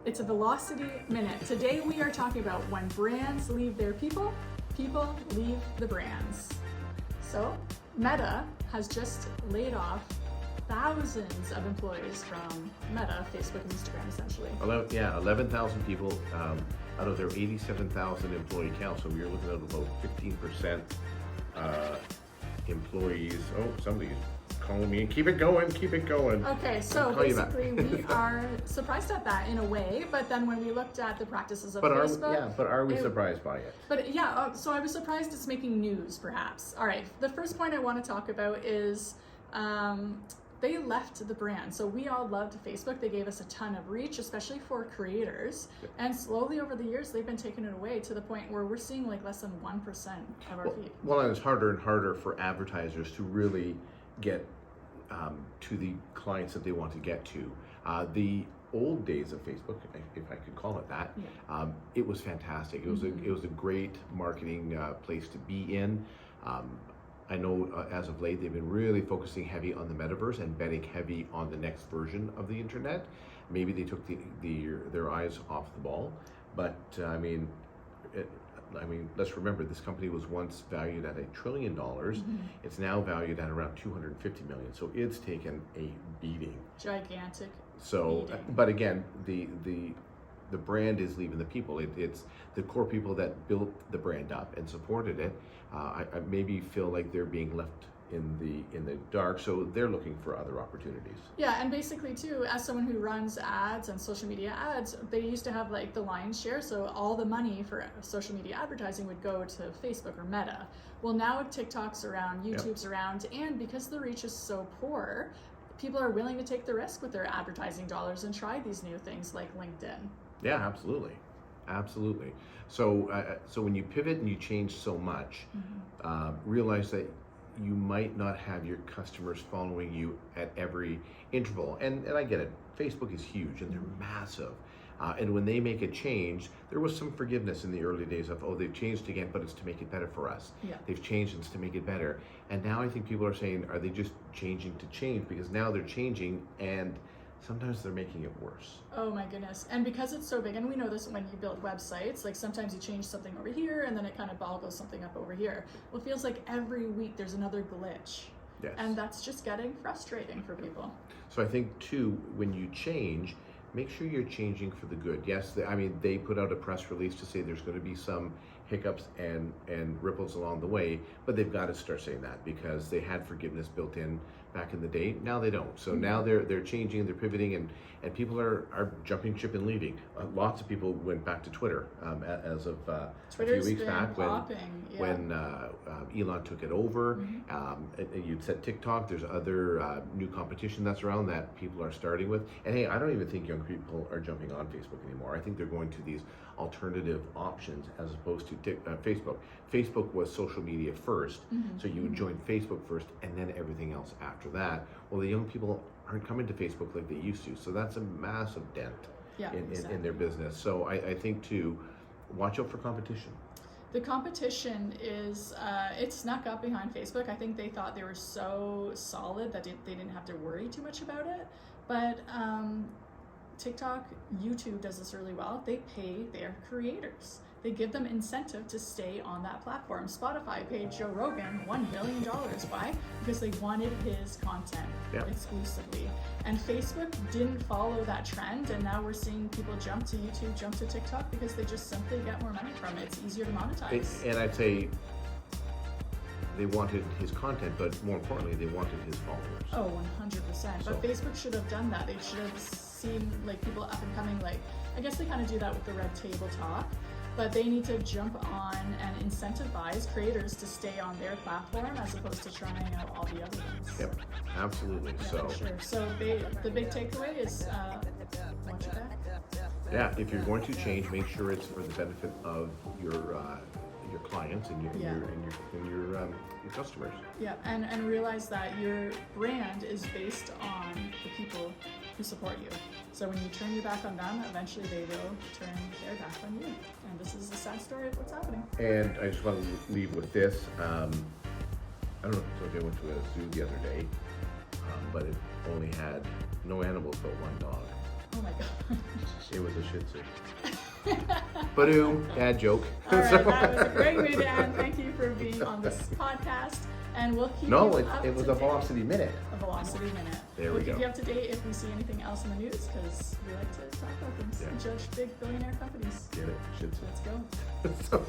It's a Velocity Minute. Today we are talking about when brands leave their people, people leave the brands. So Meta has just laid off thousands of employees from Meta, Facebook and Instagram essentially. 11,000 people out of their 87,000 employee count. So we are looking at about 15% employees. Oh, somebody's calling me. Keep it going, keep it going. Okay, so basically we are surprised at that in a way, but then when we looked at the practices of Facebook... But are we surprised by it? But yeah, so I was surprised it's making news, perhaps. All right, the first point I want to talk about is they left the brand. So we all loved Facebook. They gave us a ton of reach, especially for creators. Yep. And slowly over the years, they've been taking it away to the point where we're seeing like less than 1% of our feed. Well, and it's harder and harder for advertisers to really get to the clients that they want to get to. The old days of Facebook, if I could call it that, it was fantastic. It was a great marketing place to be in. I know as of late they've been really focusing heavy on the metaverse and betting heavy on the next version of the internet. Maybe they took their eyes off the ball, but let's remember this company was once valued at $1 trillion. It's now valued at around 250 million. So it's taken a beating. Gigantic. So, beating. But again, the brand is leaving the people. It's the core people that built the brand up and supported it. I maybe feel like they're being left in the dark, so they're looking for other opportunities. Yeah, and basically too, as someone who runs ads and social media ads, they used to have like the lion's share, so all the money for social media advertising would go to Facebook or Meta. Well, now TikTok's around, YouTube's around, and because the reach is so poor, people are willing to take the risk with their advertising dollars and try these new things like LinkedIn. Yeah, absolutely. Absolutely. So when you pivot and you change so much, realize that you might not have your customers following you at every interval. And I get it. Facebook is huge and they're massive. And when they make a change, there was some forgiveness in the early days of, oh, they've changed again, but it's to make it better for us. Yeah. They've changed, it's to make it better. And now I think people are saying, are they just changing to change? Because now they're changing and sometimes they're making it worse. Oh my goodness. And because it's so big, and we know this when you build websites, like sometimes you change something over here and then it kind of boggles something up over here. Well, it feels like every week there's another glitch. Yes. And that's just getting frustrating for people. So I think too, when you change, make sure you're changing for the good. Yes, they put out a press release to say there's going to be some hiccups and ripples along the way, but they've got to start saying that because they had forgiveness built in back in the day. Now they don't. So now they're changing, they're pivoting, and people are jumping ship and leaving. Lots of people went back to Twitter as of a few weeks back when Elon took it over. You'd said TikTok. There's other new competition that's around that people are starting with. And hey, I don't even think young people are jumping on Facebook anymore. I think they're going to these alternative options as opposed to Facebook. Facebook was social media first, so you would join Facebook first and then everything else after that. Well, the young people aren't coming to Facebook like they used to, so that's a massive dent in their business. So I think too, watch out for competition. The competition is, it snuck up behind Facebook. I think they thought they were so solid that they didn't have to worry too much about it. But TikTok, YouTube does this really well. They pay their creators. They give them incentive to stay on that platform. Spotify paid Joe Rogan $1 million. Why? Because they wanted his content exclusively. And Facebook didn't follow that trend, and now we're seeing people jump to YouTube, jump to TikTok because they just simply get more money from it. It's easier to monetize. And I'd say they wanted his content, but more importantly, they wanted his followers. Oh, 100%. But Facebook should have done that. They should have seen like people up and coming. Like, I guess they kind of do that with the Red Table Talk, but they need to jump on and incentivize creators to stay on their platform as opposed to trying out all the other ones. Yep, absolutely. Yeah, so sure. So the big takeaway is watch your back. Yeah, if you're going to change, make sure it's for the benefit of your clients and your customers. Yeah, and realize that your brand is based on the people who support you. So when you turn your back on them, eventually they will turn their back on you. And this is a sad story of what's happening. And I just want to leave with this. I don't know if I went to a zoo the other day, but it only had no animals but one dog. Oh Oh my god. It was a Shih Tzu. Ba-doom, dad joke. All right, that was a great way to end. Thank you for being on this podcast, and we'll keep No, you up it was to a date. Velocity Minute. A Velocity Minute. There we'll we keep go. you up to date if we see anything else in the news, because we like to talk about things and judge big billionaire companies. Get it? Shih Tzu. Let's go. So,